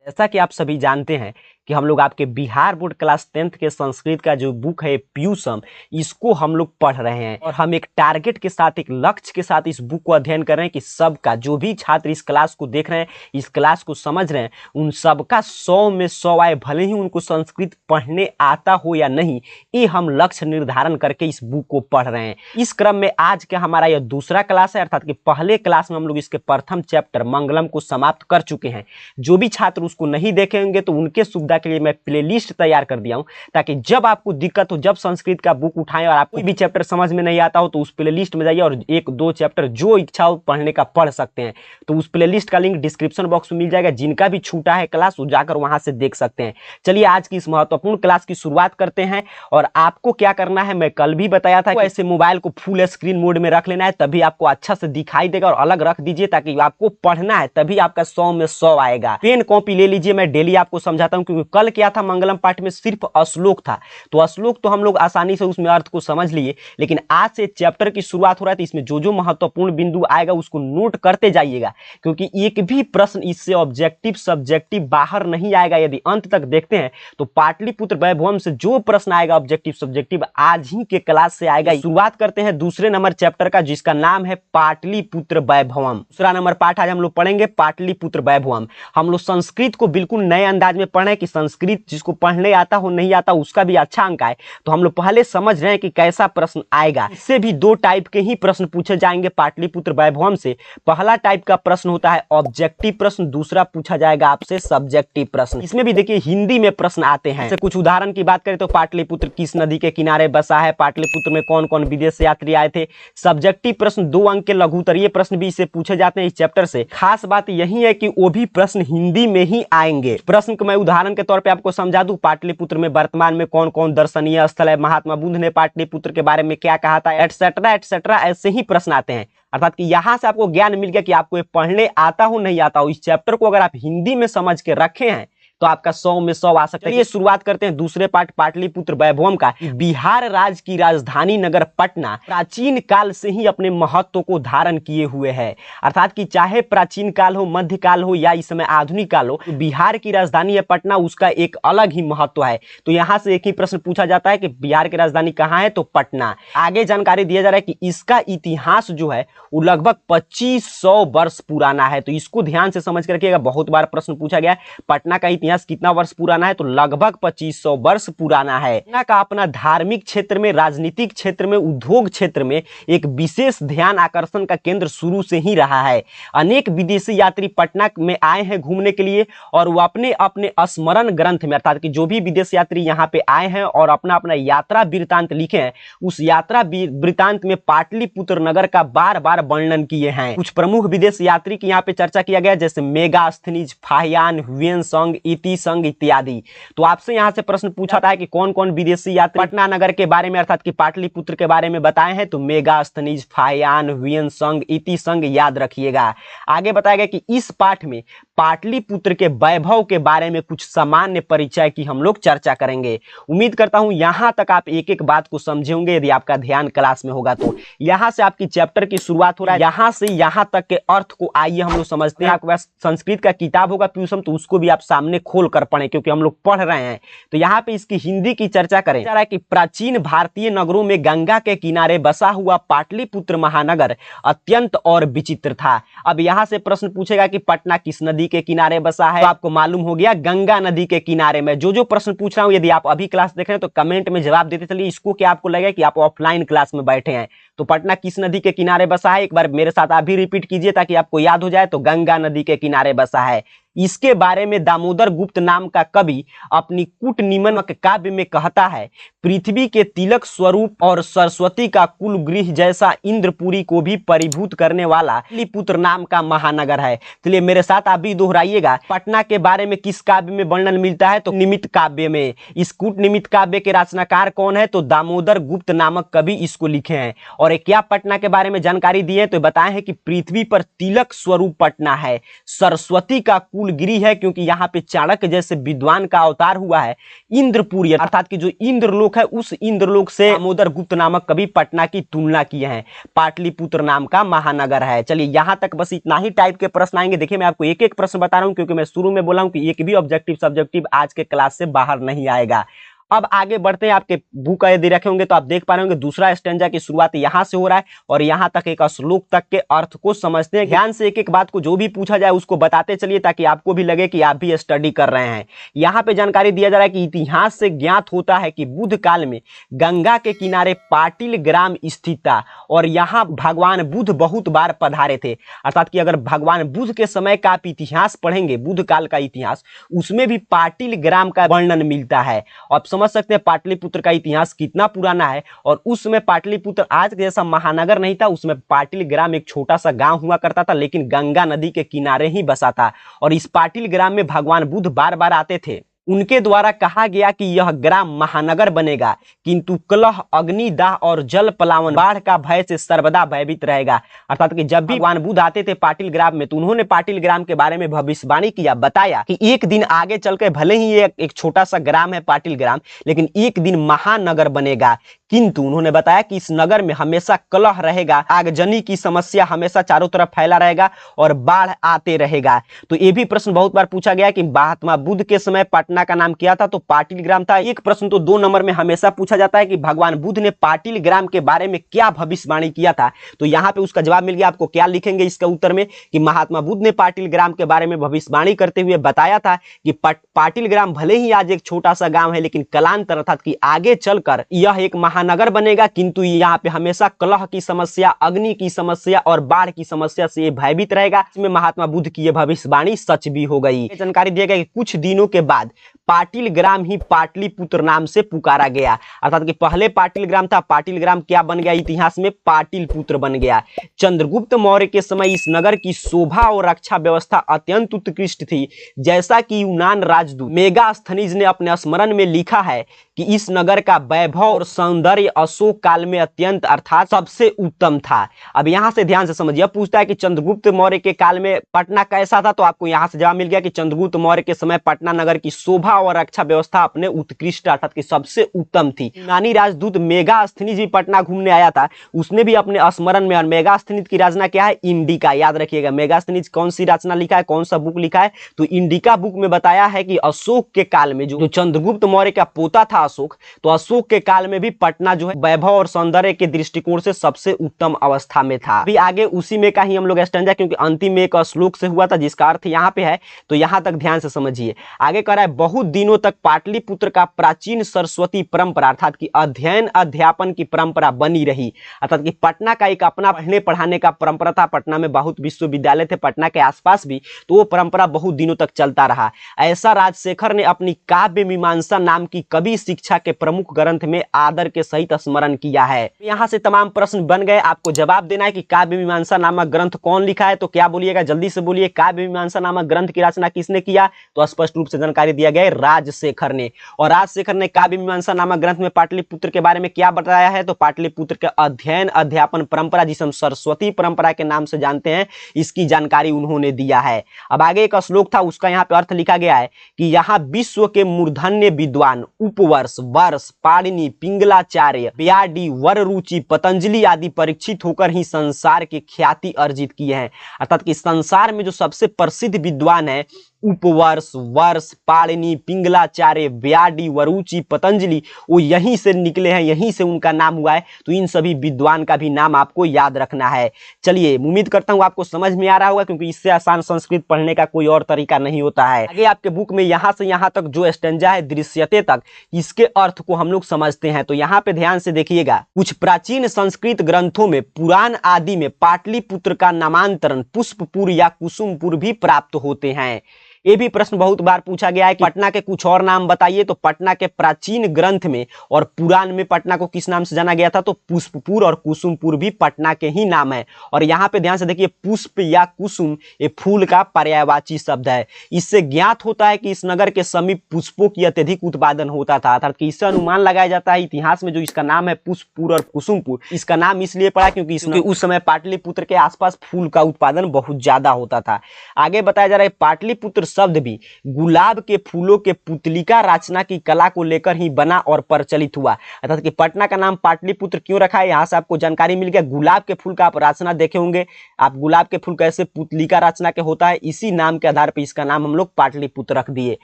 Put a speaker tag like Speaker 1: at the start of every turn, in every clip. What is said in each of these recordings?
Speaker 1: जैसा कि आप सभी जानते हैं कि हम लोग आपके बिहार बोर्ड क्लास 10th के संस्कृत का जो बुक है पीयूषम, इसको हम लोग पढ़ रहे हैं और हम एक टारगेट के साथ, एक लक्ष्य के साथ इस बुक को अध्ययन कर रहे हैं कि सबका, जो भी छात्र इस क्लास को देख रहे हैं, इस क्लास को समझ रहे हैं, उन सबका 100 में 100 आए, भले ही उनको संस्कृत पढ़ने आता हो या नहीं। ये हम लक्ष्य निर्धारण करके इस बुक को पढ़ रहे हैं। इस क्रम में आज का हमारा यह दूसरा क्लास है, अर्थात कि पहले क्लास में हम लोग इसके प्रथम चैप्टर मंगलम को समाप्त कर चुके हैं। जो भी छात्र उसको नहीं देखेंगे तो उनके सुविधा के लिए मैं प्लेलिस्ट तैयार कर दिया हूं, ताकि जब आपको दिक्कत हो, जब संस्कृत का बुक उठाएं और आपको कोई भी चैप्टर समझ में नहीं आता हो तो उस प्लेलिस्ट में जाइए और 1-2 चैप्टर जो इच्छा हो पढ़ने का पढ़ सकते हैं। तो उस प्लेलिस्ट का लिंक डिस्क्रिप्शन बॉक्स में मिल जाएगा। जिनका भी छूटा है क्लास वो जाकर वहां से देख सकते हैं। चलिए आज की इस महत्वपूर्ण क्लास की शुरुआत करते हैं। और आपको क्या करना है, मैं कल भी बताया था, ऐसे मोबाइल को फुल स्क्रीन मोड में रख लेना है, तभी आपको अच्छा से दिखाई देगा। और अलग रख दीजिए ताकि आपको पढ़ना है, तभी आपका 100 में 100 आएगा। पेन कॉपी ले लीजिए, मैं डेली आपको समझाता हूं, क्योंकि कल क्या था, मंगलम पाठ में सिर्फ श्लोक था, तो श्लोक तो हम लोग आसानी से उसमें अर्थ को समझ लिए, लेकिन आज से चैप्टर की शुरुआत हो रहा है, तो इसमें जो जो महत्वपूर्ण बिंदु आएगा उसको नोट करते जाइएगा, क्योंकि एक भी प्रश्न इससे ऑब्जेक्टिव सब्जेक्टिव बाहर नहीं आएगा। यदि अंत तक देखते हैं तो पाटलिपुत्र वैभवम से जो प्रश्न आएगा ऑब्जेक्टिव सब्जेक्टिव आज ही के क्लास से आएगा। शुरुआत करते हैं दूसरे नंबर चैप्टर का, जिसका नाम है पाटलिपुत्र वैभवम। दूसरा नंबर पाठ आज हम लोग पढ़ेंगे पाटलिपुत्र वैभवम। हम लोग संस्कृत को बिल्कुल नए अंदाज में पढ़ रहे हैं कि संस्कृत जिसको पढ़ने आता हो नहीं आता उसका भी अच्छा अंक आए, तो हम लोग पहले समझ रहे हैं कि कैसा प्रश्न आएगा। इससे भी 2 टाइप के ही प्रश्न पूछे जाएंगे पाटलिपुत्र वैभवम से। पहला टाइप का प्रश्न होता है ऑब्जेक्टिव प्रश्न, दूसरा पूछा जाएगा आपसे सब्जेक्टिव प्रश्न। इसमें भी देखिए हिंदी में प्रश्न आते हैं। जैसे कुछ उदाहरण की बात करें तो पाटलिपुत्र किस नदी के किनारे बसा है, पाटलिपुत्र में कौन कौन विदेश यात्री आए थे। सब्जेक्टिव प्रश्न 2 अंक के लघु उत्तरीय प्रश्न भी इससे पूछे जाते हैं इस चैप्टर से। खास बात यही है कि वो भी प्रश्न हिंदी में ही आएंगे। प्रश्न को मैं उदाहरण के तौर पे आपको समझा दूं, पाटलिपुत्र में वर्तमान में कौन कौन दर्शनीय स्थल है, महात्मा बुद्ध ने पाटलिपुत्र के बारे में क्या कहा था, एटसेट्रा एटसेट्रा, ऐसे ही प्रश्न आते हैं। अर्थात कि यहां से आपको ज्ञान मिल गया कि आपको ये पढ़ने आता हो नहीं आता हो, इस चैप्टर को अगर आप हिंदी में समझ के रखे हैं तो आपका 100 में 100 आ सकता है। चलिए शुरुआत करते हैं दूसरे पाठ पाटलिपुत्र वैभवम का। बिहार राज्य की राजधानी नगर पटना प्राचीन काल से ही अपने महत्व को धारण किए हुए है। अर्थात कि चाहे प्राचीन काल हो, मध्यकाल हो या इस समय आधुनिक काल हो, तो बिहार की राजधानी है पटना, उसका एक अलग ही महत्व है। तो यहां से एक ही प्रश्न पूछा जाता है कि बिहार की राजधानी कहां है, तो पटना। आगे जानकारी दिया जा रहा है कि इसका इतिहास जो है वो लगभग 2500 वर्ष पुराना है। तो इसको ध्यान से समझ कर रखिएगा, बहुत बार प्रश्न पूछा गया है पटना का इतिहास कितना वर्ष पुराना है, तो लगभग 2500 वर्ष पुराना है। पटना का अपना धार्मिक क्षेत्र में, राजनीतिक क्षेत्र में, उद्योग क्षेत्र में एक विशेष ध्यान आकर्षण का केंद्र शुरू से ही रहा है। अनेक विदेशी यात्री पटना में आए हैं घूमने के लिए, और वो अपने अपने स्मरण ग्रंथ में, अर्थात कि जो भी विदेशी यात्री यहाँ पे आए हैं और अपना अपना यात्रा वृतांत लिखे हैं, उस यात्रा वृतांत में पाटलिपुत्र नगर का बार बार वर्णन किए हैं। कुछ प्रमुख विदेशी यात्री की यहाँ पे चर्चा किया गया, जैसे मेगास्थनीज, फाहियान, ह्वेनसंग, संघ इत्यादि। तो आपसे यहां से प्रश्न पूछा था कि कौन कौन विदेशी यात्री पटना नगर के बारे में, अर्थात कि पाटलिपुत्र के बारे में बताए हैं, तो मेगास्थनीज, फाहियान, ह्वेनसंग, संघ याद रखिएगा। आगे बताया गया कि इस पाठ में पाटलिपुत्र के वैभव के बारे में कुछ सामान्य परिचय की हम लोग चर्चा करेंगे। उम्मीद करता हूं यहां तक आप एक एक बात को समझे होंगे। यदि आपका ध्यान क्लास में होगा तो यहां से आपकी चैप्टर की शुरुआत हो रहा है। यहां से यहां तक के अर्थ को आइए हम लोग समझते हैं। आपके पास संस्कृत का किताब होगा पीयूषम, तो उसको भी आप सामने खोल कर पढ़ें, क्योंकि हम लोग पढ़ रहे हैं। तो यहाँ पे इसकी हिंदी की चर्चा करें। जा रहा है कि प्राचीन भारतीय नगरों में गंगा के किनारे बसा हुआ पाटलिपुत्र महानगर अत्यंत और विचित्र था। अब यहाँ से प्रश्न पूछेगा कि पटना किस नदी के किनारे बसा है, तो आपको मालूम हो गया गंगा नदी के किनारे में। जो जो प्रश्न पूछ रहा हूं, यदि आप अभी क्लास देख रहे हैं तो कमेंट में जवाब देते चलिए। इसको क्या आपको लगेगा कि आप ऑफलाइन क्लास में बैठे हैं। तो पटना किस नदी के किनारे बसा है, एक बार मेरे साथ आप भी रिपीट कीजिए ताकि आपको याद हो जाए। तो गंगा नदी के किनारे बसा है। इसके बारे में दामोदर गुप्त नाम का कवि अपनी कूट निमन काव्य में कहता है, पृथ्वी के तिलक स्वरूप और सरस्वती का कुल गृह जैसा इंद्रपुरी को भी परिभूत करने वाला पाटलिपुत्र नाम का महानगर है। चलिए मेरे साथ आप भी दोहराइएगा। पटना के बारे में किस काव्य में वर्णन मिलता है, तो निमित्त काव्य में। इस कूट निमित्त काव्य के रचनाकार कौन है, तो दामोदर गुप्त नामक कवि इसको लिखे हैं। और क्या पटना के बारे में जानकारी दी है, तो बताए हैं कि पृथ्वी पर तिलक स्वरूप पटना है, सरस्वती का कुल गिरी है, क्योंकि यहाँ पे चाणक्य जैसे विद्वान का अवतार हुआ है। इंद्रपुरी अर्थात कि जो इंद्रलोक इंद्रलोक है उस इंद्रलोक से दामोदर गुप्त नामक कवि पटना की तुलना किए हैं, पाटलिपुत्र नाम का महानगर है। चलिए यहाँ तक बस इतना ही टाइप के प्रश्न आएंगे। देखिए मैं आपको एक एक प्रश्न बता रहा हूं क्योंकि मैं शुरू में बोला हूं कि एक भी ऑब्जेक्टिव सब्जेक्टिव आज के क्लास से बाहर नहीं आएगा। अब आगे बढ़ते हैं। आपके बुक यदि रखे होंगे तो आप देख पा रहे होंगे दूसरा स्टैंजा की शुरुआत यहां से हो रहा है और यहां तक एक श्लोक तक के अर्थ को समझते हैं। ध्यान से एक एक बात को जो भी पूछा जाए उसको बताते चलिए ताकि आपको भी लगे कि आप भी स्टडी कर रहे हैं। यहाँ पे जानकारी दिया जा रहा है कि इतिहास से ज्ञात होता है कि बुद्ध काल में गंगा के किनारे पाटिल ग्राम स्थित था और यहाँ भगवान बुद्ध बहुत बार पधारे थे। अर्थात कि अगर भगवान बुद्ध के समय का आप इतिहास पढ़ेंगे, बुद्ध काल का इतिहास, उसमें भी पाटिल ग्राम का वर्णन मिलता है। आप समझ सकते हैं पाटलिपुत्र का इतिहास कितना पुराना है। और उस समय पाटलिपुत्र आज के जैसा महानगर नहीं था, उसमें पाटिल ग्राम एक छोटा सा गांव हुआ करता था लेकिन गंगा नदी के किनारे ही बसा था। और इस पाटिल ग्राम में भगवान बुद्ध बार बार आते थे। उनके द्वारा कहा गया कि यह ग्राम महानगर बनेगा किंतु कलह, अग्नि दाह और जल पलावन, बाढ़ का भय से सर्वदा भयभीत रहेगा। अर्थात कि जब भी भगवान बुद्ध आते थे पाटिल ग्राम में तो उन्होंने पाटिल ग्राम के बारे में भविष्यवाणी किया, बताया कि एक दिन आगे चलकर भले ही एक छोटा सा ग्राम है पाटिल ग्राम, लेकिन एक दिन महानगर बनेगा। किंतु उन्होंने बताया कि इस नगर में हमेशा कलह रहेगा, आगजनी की समस्या हमेशा चारों तरफ फैला रहेगा और बाढ़ आते रहेगा। तो ये भी प्रश्न बहुत बार पूछा गया कि महात्मा बुद्ध के समय पटना का नाम क्या था, तो पाटिल ग्राम था। एक प्रश्न तो 2 नंबर में हमेशा पूछा जाता है कि भगवान बुद्ध ने पाटिल ग्राम के बारे में क्या भविष्यवाणी किया था, तो यहाँ पे उसका जवाब मिल गया। आपको क्या लिखेंगे इसका उत्तर में कि महात्मा बुद्ध ने पाटिल ग्राम के बारे में भविष्यवाणी करते हुए बताया था कि पाटिल ग्राम भले ही आज एक छोटा सा गांव है लेकिन कालांतर अर्थात कि आगे चलकर यह एक महानगर बनेगा, किंतु यहाँ पे हमेशा कलह की समस्या, अग्नि की समस्या और बाढ़ की समस्या से भयभीत रहेगा। इसमें महात्मा बुद्ध की यह भविष्यवाणी सच भी हो गई। जानकारी दिया गया कि कुछ दिनों के बाद पाटिल ग्राम ही पाटलिपुत्र नाम से पुकारा गया। अर्थात कि पहले पाटिल ग्राम था, पाटिल ग्राम क्या बन गया इतिहास में, पाटिलपुत्र बन गया। चंद्रगुप्त मौर्य के समय इस नगर की शोभा और रक्षा व्यवस्था अत्यंत उत्कृष्ट थी। जैसा कि यूनान राजदूत मेगास्थनीज ने अपने स्मरण में लिखा है कि इस नगर का वैभव और सौंदर्य अशोक काल में अत्यंत अर्थात सबसे उत्तम था। अब यहां से ध्यान से समझिए, पूछता है कि चंद्रगुप्त मौर्य के काल में पटना कैसा था, तो आपको यहां से जवाब मिल गया कि चंद्रगुप्त मौर्य के समय पटना नगर की शोभा और रक्षा व्यवस्था अपने उत्कृष्ट अर्थात कि सबसे उत्तम थी। यूनानी राजदूत मेगास्थनीज भी पटना घूमने आया था, उसने भी अपने स्मरण में, और मेगास्थनीज की रचना क्या है, इंडिका। याद रखिएगा मेगास्थनीज कौन सी रचना लिखा है, कौन सा बुक लिखा है, तो इंडिका बुक में बताया है कि अशोक के काल में जो चंद्रगुप्त मौर्य का पोता था अशोक, तो अशोक के काल में भी पटना जो है वैभव और सौंदर्य के दृष्टिकोण से सबसे उत्तम अवस्था में था। अभी आगे उसी में का ही हम लोग स्टैंजा, क्योंकि अंतिम में एक श्लोक से हुआ था जिसका अर्थ यहाँ पे है, तो यहाँ तक ध्यान से समझिए। आगे कह रहा है बहुत दिनों तक पाटलिपुत्र का प्राचीन सरस्वती परंपरा अर्थात कि अध्ययन अध्यापन की परंपरा बनी रही। अर्थात कि पटना का एक अपना पढ़ने पढ़ाने का परंपरा था। पटना में बहुत विश्वविद्यालय थे, पटना के आसपास भी, तो वो परंपरा बहुत दिनों तक चलता रहा। ऐसा राजशेखर ने अपनी काव्य मीमांसा नाम की कवि शिक्षा के प्रमुख ग्रंथ में आदर के सहित स्मरण किया है। यहाँ से तमाम प्रश्न बन गए, आपको जवाब देना है कि काव्य मीमांसा नामक ग्रंथ कौन लिखा है, तो क्या बोलिएगा, जल्दी से बोलिए। काव्य मीमांसा नामक ग्रंथ की रचना किसने किया, तो स्पष्ट रूप से जानकारी दिया गया राजशेखर ने। और राजशेखर ने काव्य मीमांसा नामक ग्रंथ में पाटलिपुत्र के बारे में क्या बताया है, तो पाटलिपुत्र के अध्ययन अध्यापन परंपरा, जिसे हम सरस्वती परंपरा के नाम से जानते हैं, इसकी जानकारी उन्होंने दिया है। अब आगे एक श्लोक था, उसका यहाँ पे अर्थ लिखा गया है कि यहाँ विश्व के मूर्धन्य विद्वान उपवर्ष, वर्ष, पाणिनि, पिंगलाचार्य, ब्याडी, वररुचि, पतंजलि आदि परीक्षित होकर ही संसार की ख्याति अर्जित किए हैं। अर्थात कि संसार में जो सबसे प्रसिद्ध विद्वान है, उपवर्ष, वर्ष, पाणिनि, पिंगलाचार्य, ब्याडी, वरुचि, पतंजलि, वो यहीं से निकले हैं, यहीं से उनका नाम हुआ है। तो इन सभी विद्वान का भी नाम आपको याद रखना है। चलिए, उम्मीद करता हूं आपको समझ में आ रहा होगा, क्योंकि इससे आसान संस्कृत पढ़ने का कोई और तरीका नहीं होता है। आगे आपके बुक में यहां से यहां तक जो स्टैंजा है दृश्यते तक, इसके अर्थ को हम लोग समझते हैं। तो यहाँ पे ध्यान से देखिएगा, कुछ प्राचीन संस्कृत ग्रंथों में पुराण आदि में पाटलिपुत्र का नामांतरण पुष्पपुर या कुसुमपुर भी प्राप्त होते हैं। ये भी प्रश्न बहुत बार पूछा गया है कि पटना के कुछ और नाम बताइए, तो पटना के प्राचीन ग्रंथ में और पुराण में पटना को किस नाम से जाना गया था, तो पुष्पपुर और कुसुमपुर भी पटना के ही नाम है। और यहाँ पे ध्यान से देखिए, पुष्प या कुसुम ये फूल का पर्यायवाची शब्द है। इससे ज्ञात होता है कि इस नगर के समीप पुष्पों की अत्यधिक उत्पादन होता था। अर्थात कि इससे अनुमान लगाया जाता है इतिहास में जो इसका नाम है पुष्पपुर और कुसुमपुर, इसका नाम इसलिए पड़ा क्योंकि उस समय पाटलिपुत्र के आसपास फूल का उत्पादन बहुत ज्यादा होता था। आगे बताया जा रहा है पाटलिपुत्र शब्द भी गुलाब के फूलों के पुतलिका रचना की कला को लेकर ही बना और प्रचलित हुआ। अर्थात कि पटना का नाम पाटलिपुत्र क्यों रखा है, यहाँ से आपको जानकारी मिल गया। गुलाब के फूल का आप रचना देखे होंगे, आप गुलाब के फूल कैसे पुतलिका रचना के होता है, इसी नाम के आधार पर इसका नाम हम लोग पाटलिपुत्र रख दिए।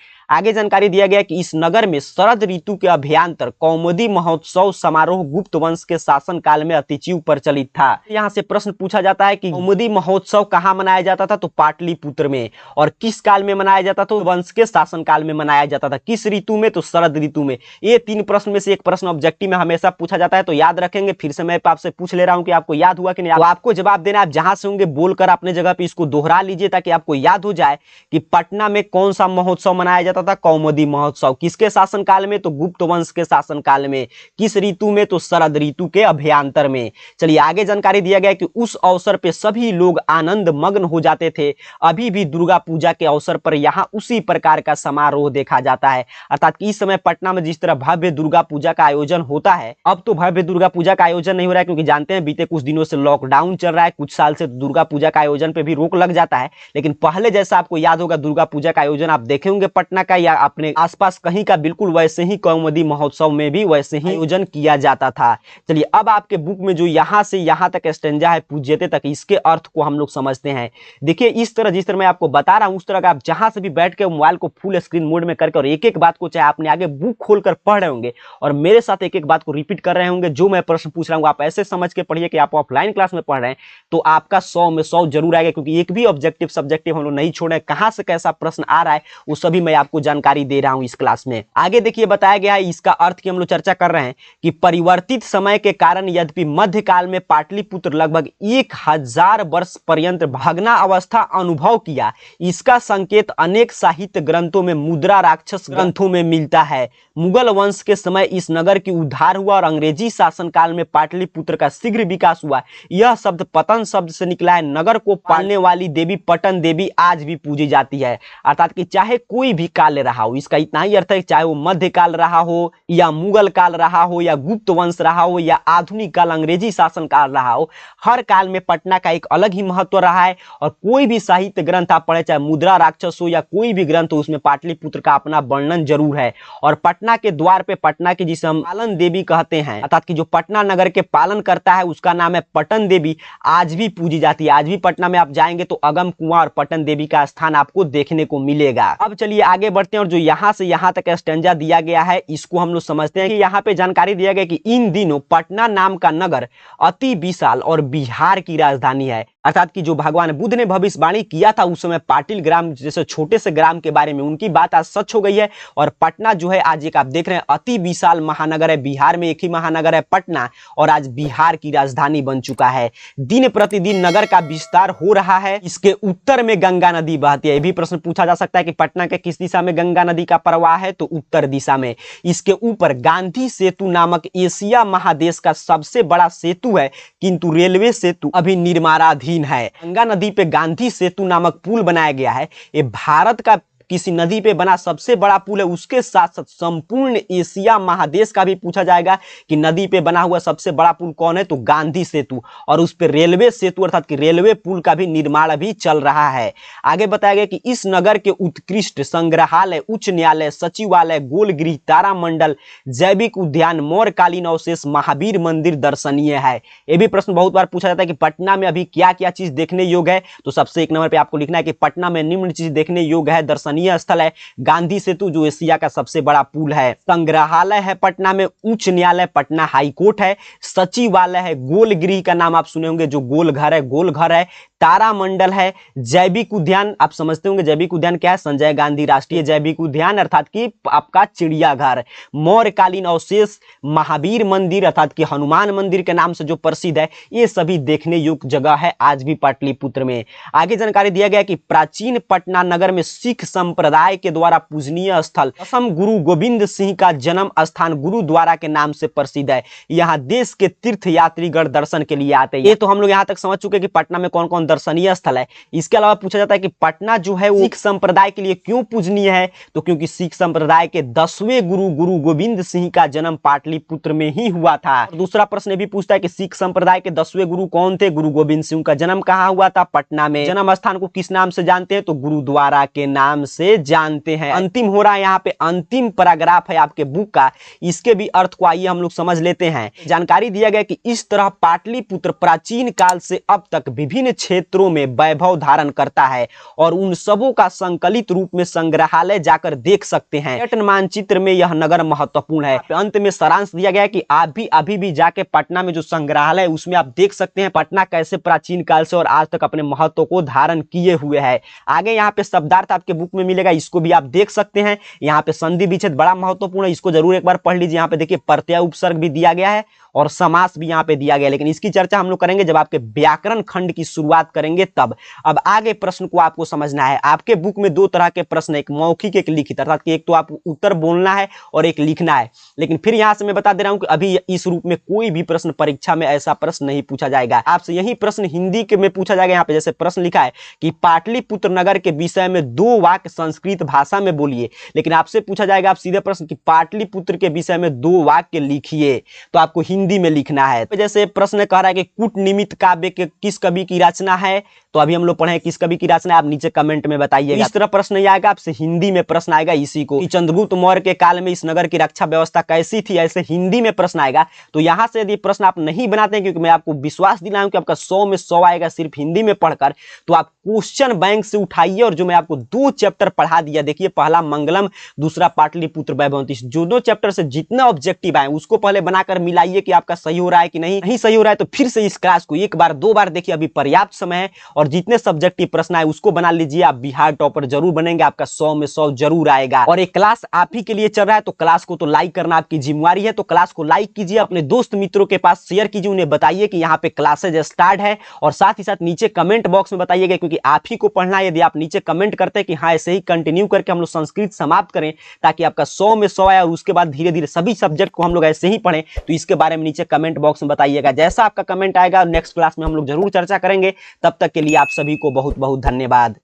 Speaker 1: आगे जानकारी दिया गया कि इस नगर में शरद ऋतु के अभ्यंतर कौमुदी महोत्सव समारोह गुप्त वंश के शासन काल में अतिचिव प्रचलित था। यहाँ से प्रश्न पूछा जाता है कि कौमुदी महोत्सव कहाँ मनाया जाता था, तो पाटलिपुत्र में। और किस काल में मनाया जाता था, वंश के शासन काल में मनाया जाता था। किस ऋतु में, तो शरद ऋतु में। ये 3 प्रश्न में से एक प्रश्न ऑब्जेक्टिव में हमेशा पूछा जाता है, तो याद रखेंगे। फिर से मैं आपसे पूछ ले रहा हूँ कि आपको याद हुआ कि नहीं। तो आपको जवाब देना, आप जहां से होंगे बोलकर अपने जगह पे इसको दोहरा लीजिए, ताकि आपको याद हो जाए कि पटना में कौन सा महोत्सव मनाया जाता था, कौमुदी महोत्सव। किसके शासन काल में, तो गुप्त वंश के शासन काल में। किस ऋतु में, तो शरद ऋतु के अभ्यंतर में। चलिए आगे जानकारी दिया गया कि उस अवसर पे सभी लोग आनंद मग्न हो जाते थे। अभी भी दुर्गा पूजा के अवसर पर यहाँ उसी प्रकार का समारोह देखा जाता है। अर्थात कि इस समय पटना में जिस तरह भव्य दुर्गा पूजा का आयोजन होता है, अब तो भव्य दुर्गा पूजा का आयोजन नहीं हो रहा है, क्योंकि जानते हैं बीते कुछ दिनों से लॉकडाउन चल रहा है। कुछ साल से दुर्गा पूजा का आयोजन पे भी रोक लग जाता है। लेकिन पहले जैसा आपको याद होगा, दुर्गा पूजा का आयोजन आप देखे होंगे पटना का या अपने आसपास कहीं का, बिल्कुल वैसे ही कौमुदी महोत्सव में भी वैसे ही आयोजन किया जाता था। चलिए अब आपके बुक में जो यहाँ से यहाँ तक स्टेंजा है, पूज्यते तक, इसके अर्थ को हम लोग समझते हैं। देखिए इस तरह, जिस तरह मैं आपको बता रहा हूं उस तरह का आप जहां से भी बैठ के मोबाइल को फुल स्क्रीन मोड में करके और एक एक बात को, चाहे आपने आगे बुक खोलकर पढ़ रहे होंगे और मेरे साथ एक एक बात को रिपीट कर रहे होंगे, जो मैं प्रश्न पूछ रहा हूँ आप ऐसे समझ के पढ़िए कि आप ऑफलाइन क्लास में पढ़ रहे हैं, तो आपका 100 में 100 जरूर आएगा। क्योंकि एक भी ऑब्जेक्टिव सब्जेक्टिव हम लोग नहीं छोड़े, कहां से कैसा प्रश्न आ रहा है वो सभी मैं आपको जानकारी दे रहा हूं इस क्लास में। आगे देखिए बताया गया है, इसका अर्थ की हम लोग चर्चा कर रहे हैं कि परिवर्तित समय के कारण यद्यपि मध्यकाल में पाटलिपुत्र लगभग 1000 वर्ष पर्यंत भग्ना अवस्था अनुभव किया, इसका संकेत अनेक साहित्य ग्रंथों में, मुद्रा राक्षस ग्रंथों में मिलता है। मुगल वंश के समय इस नगर की उद्धार हुआ और अंग्रेजी शासन काल में पाटलिपुत्र का शीघ्र विकास हुआ। यह शब्द पतन शब्द से निकला है। नगर को पालने वाली देवी पटन देवी आज भी पूजी जाती है। अर्थात कि चाहे कोई भी काल रहा हो, इसका इतना ही अर्थ है, चाहे वो मध्यकाल रहा हो या मुगल काल रहा हो या गुप्त वंश रहा हो या आधुनिक काल अंग्रेजी शासन काल रहा हो, हर काल में पटना का एक अलग ही महत्व रहा है। और कोई भी साहित्य ग्रंथ आप पढ़े, चाहे मुद्रा राक्षस हो या कोई भी ग्रंथ हो, उसमें पाटलिपुत्र का अपना वर्णन जरूर है। और पटना के द्वार पे, पटना की जिसे हम पालन देवी कहते हैं, अर्थात कि जो पटना नगर के पालन करता है उसका नाम है पटन देवी, आज भी पूजी जाती है। आज भी पटना में आप जाएंगे तो अगम कुआं और पटन देवी का स्थान आपको देखने को मिलेगा। अब चलिए आगे बढ़ते हैं और जो यहाँ से यहाँ तक स्टेंजा दिया गया है इसको हम लोग समझते हैं। कि यहाँ पे जानकारी दिया गया कि इन दिनों पटना नाम का नगर अति विशाल और बिहार की राजधानी है। अर्थात कि जो भगवान बुद्ध ने भविष्यवाणी किया था उस समय पाटिल ग्राम जैसे छोटे से ग्राम के बारे में, उनकी बात आज सच हो गई है। और पटना जो है आज एक आप देख रहे हैं अति विशाल महानगर है। बिहार में एक ही महानगर है पटना, और आज बिहार की राजधानी बन चुका है। दिन प्रतिदिन नगर का विस्तार हो रहा है। इसके उत्तर में गंगा नदी बहती है। यह भी प्रश्न पूछा जा सकता है कि पटना के किस दिशा में गंगा नदी का प्रवाह है, तो उत्तर दिशा में। इसके ऊपर गांधी सेतु नामक एशिया महादेश का सबसे बड़ा सेतु है, किंतु रेलवे सेतु अभी निर्माणाधीन है। गंगा नदी पे गांधी सेतु नामक पुल बनाया गया है। ये भारत का किसी नदी पे बना सबसे बड़ा पुल है। उसके साथ साथ संपूर्ण एशिया महादेश का भी पूछा जाएगा कि नदी पे बना हुआ सबसे बड़ा पुल कौन है, तो गांधी सेतु। और उस पे रेलवे सेतु अर्थात कि रेलवे पुल का भी निर्माण अभी चल रहा है। आगे बताया गया कि इस नगर के उत्कृष्ट संग्रहालय, उच्च न्यायालय, सचिवालय, गोलगृह, तारामंडल, जैविक उद्यान, मौर्यकालीन अवशेष, महावीर मंदिर दर्शनीय है। यह भी प्रश्न बहुत बार पूछा जाता है कि पटना में अभी क्या क्या चीज देखने योग्य है, तो सबसे एक नंबर पे आपको लिखना है कि पटना में निम्न चीज देखने योग्य है। दर्शनीय स्थल है गांधी सेतु जो एशिया का सबसे बड़ा पुल है, संग्रहालय है पटना में, उच्च न्यायालय पटना हाई कोर्ट है, सचिवालय है, गोल गृह का नाम आप सुने होंगे जो गोल घर है, गोल घर है, तारामंडल है, जैविक उद्यान आप समझते होंगे जैविक उद्यान क्या है, संजय गांधी राष्ट्रीय जैविक उद्यान अर्थात कि आपका चिड़ियाघर, मौर्यकालीन अवशेष, महावीर मंदिर अर्थात कि हनुमान मंदिर के नाम से जो प्रसिद्ध है, ये सभी देखने योग्य जगह है आज भी पाटलिपुत्र में। आगे जानकारी दिया गया कि प्राचीन पटना नगर में सिख संप्रदाय के द्वारा पूजनीय स्थल दसम गुरु गोविंद सिंह का जन्म स्थान गुरुद्वारा के नाम से प्रसिद्ध है। यहाँ देश के तीर्थ यात्रीगण दर्शन के लिए आते हैं। ये तो हम लोग यहाँ तक समझ चुके कि पटना में कौन कौन दर्शनीय स्थल है। इसके अलावा पूछा जाता है कि पटना जो है वो सिख संप्रदाय के लिए क्यों पूजनीय है, तो क्योंकि सिख संप्रदाय के 10वें गुरु गुरु गोविंद सिंह का जन्म पाटलिपुत्र में ही हुआ था। दूसरा प्रश्न भी पूछता है कि सिख संप्रदाय के 10वें गुरु कौन थे, गुरु गोविंद सिंह का जन्म कहाँ हुआ था, पटना में। जन्म स्थान को किस नाम से जानते हैं, तो गुरुद्वारा के नाम से जानते हैं। अंतिम हो रहा है यहाँ पे, अंतिम पैराग्राफ है आपके बुक का, इसके भी अर्थ को आइए हम लोग समझ लेते हैं। जानकारी दिया गया कि इस तरह पाटलिपुत्र प्राचीन काल से अब तक विभिन्न क्षेत्रों में वैभव धारण करता है और उन सबों का संकलित रूप में संग्रहालय जाकर देख सकते हैं। पर्यटन मानचित्र में यह नगर महत्वपूर्ण है। अंत में सारांश दिया गया कि आप भी अभी भी जाके पटना में जो संग्रहालय है उसमें आप देख सकते हैं पटना कैसे प्राचीन काल से और आज तक अपने महत्व को धारण किए हुए है। आगे यहाँ पे शब्दार्थ आपके बुक में मिलेगा, इसको भी आप देख सकते हैं। यहाँ पे संधि विच्छेद बड़ा महत्वपूर्ण है, इसको जरूर एक बार पढ़ लीजिए। यहाँ पे देखिए प्रत्यय उपसर्ग भी दिया गया है और समास भी यहाँ पे दिया गया है, लेकिन इसकी चर्चा हम लोग करेंगे जब आपके व्याकरण खंड की शुरुआत करेंगे तब। अब आगे प्रश्न को आपको समझना है। आपके बुक में दो तरह के प्रश्न, एक मौखिक एक लिखित, अर्थात कि एक तो आपको उत्तर बोलना है और एक लिखना है। लेकिन फिर यहाँ से मैं बता दे रहा हूं कि अभी इस रूप में कोई भी प्रश्न परीक्षा में ऐसा प्रश्न नहीं पूछा जाएगा। आपसे यही प्रश्न हिंदी के में पूछा जाएगा। यहाँ पे जैसे प्रश्न लिखा है कि पाटलिपुत्र नगर के विषय में 2 वाक्य संस्कृत भाषा में बोलिए, लेकिन आपसे पूछा जाएगा आप सीधे प्रश्न कि पाटलिपुत्र के विषय में 2 वाक्य लिखिए, तो आपको हिंदी में लिखना है। जैसे प्रश्न कह रहा है कि कूटनिमित्त काव्य के किस कवि की रचना है, तो अभी हम लोग पढ़े किस कवि की रचना है, आप नीचे कमेंट में बताइएगा। इस तरह प्रश्न नहीं आएगा, आपसे हिंदी में प्रश्न आएगा इसी को कि चंद्रगुप्त मौर्य के काल में इस नगर की रक्षा व्यवस्था कैसी थी, ऐसे हिंदी में प्रश्न आएगा। तो यहां से यदि प्रश्न आप नहीं बनाते हैं, क्योंकि मैं आपको विश्वास दिलाऊं कि आपका 100 में 100 आएगा सिर्फ हिंदी में पढ़कर, तो आप क्वेश्चन बैंक से उठाइए और जो मैं आपको 2 चैप्टर पढ़ा दिया, देखिए पहला मंगलम, दूसरा पाटलिपुत्र वैभवंती, जो 2 चैप्टर से जितना ऑब्जेक्टिव आए उसको पहले बनाकर मिलाइए कि आपका सही हो रहा है कि नहीं सही हो रहा है। तो फिर से इस क्लास को 1 बार 2 बार देखिए, अभी पर्याप्त समय है, और जितने सब्जेक्टिव प्रश्न आए उसको बना लीजिए। आप बिहार टॉपर जरूर बनेंगे, आपका 100 में 100 जरूर आएगा। और एक क्लास आप ही के लिए चल रहा है, तो क्लास को तो लाइक करना आपकी जिम्मेवारी है। तो क्लास को लाइक कीजिए, अपने दोस्त मित्रों के पास शेयर कीजिए, उन्हें बताइए कि यहाँ पे क्लासेज स्टार्ट है, और साथ ही साथ नीचे कमेंट बॉक्स में बताइएगा, क्योंकि आप ही को पढ़ना है। यदि आप नीचे कमेंट करते हैं कि हाँ ऐसे ही कंटिन्यू करके हम लोग संस्कृत समाप्त करें, ताकि आपका 100 में 100 आए और उसके बाद धीरे धीरे सभी सब्जेक्ट को हम लोग ऐसे ही पढ़ें, तो इसके बारे में नीचे कमेंट बॉक्स में बताइएगा। जैसा आपका कमेंट आएगा नेक्स्ट क्लास में हम लोग जरूर चर्चा करेंगे। तब तक के लिए आप सभी को बहुत बहुत धन्यवाद।